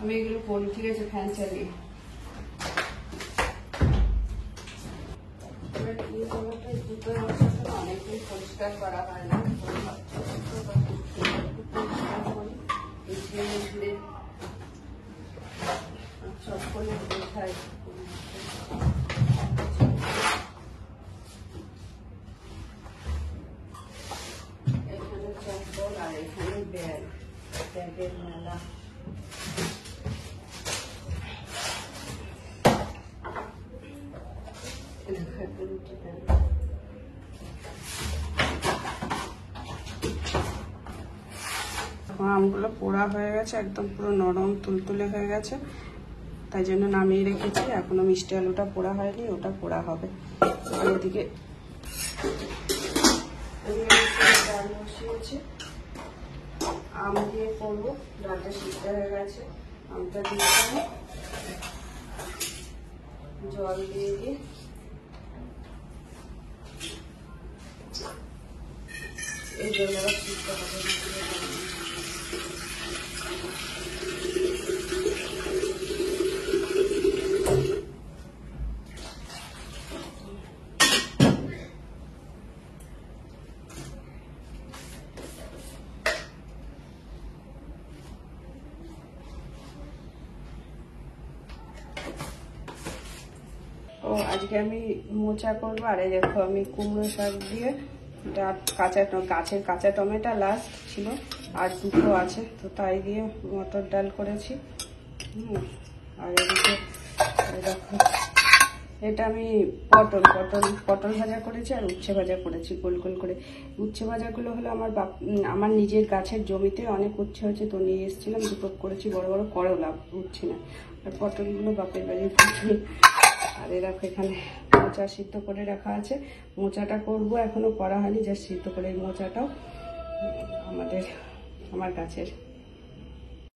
আমি এগুলো করি, ঠিক আছে, ফ্যান চালিয়ে। অনেকদিন পরিষ্কার করা হয় না, সব করে দেখাই। এখানে চপ্পল আর এখানে ব্যাগ, ব্যাগের মেলা। আমগুলো পোড়া হয়ে গেছে, একদম পুরো নরম তুলতুলে হয়ে গেছে, তাই জন্য নামিয়ে রেখেছি। এখনো মিষ্টি আলুটা পোড়া হয়নি, ওটা পোড়া হবে। আর এদিকে ডাল বসিয়েছি, আম দিয়ে করবো। ডালটা সিদ্ধ হয়ে গেছে, আমটা দিয়ে জল দিয়ে দিয়ে এই জন্য সিদ্ধ হবে। ও আজকে আমি মোচা করবো। আর এই দেখো আমি কুমড়ো শাক দিয়ে গাছের কাঁচা টমেটো লাস্ট ছিল, আর দুটো আছে, তো তাই দিয়ে মটর ডাল করেছি। আর এদিকে দেখো এটা আমি পটল ভাজা করেছি, আর উচ্ছে ভাজা করেছি গোল গোল করে। উচ্ছে ভাজাগুলো হলো আমার নিজের গাছের জমিতে অনেক উচ্ছে হয়েছে, তো নিয়ে এসেছিলাম, দুটো করেছি বড় বড়, করলা উচ্ছে না। আর পটলগুলো বাপের বাড়ির পটল। আর এরকম এখানে মোচা সিদ্ধ করে রাখা আছে, মোচাটা করবো, এখনো করা হয়নি, জাস্ট সিদ্ধ করে। এই মোচাটাও আমার গাছের।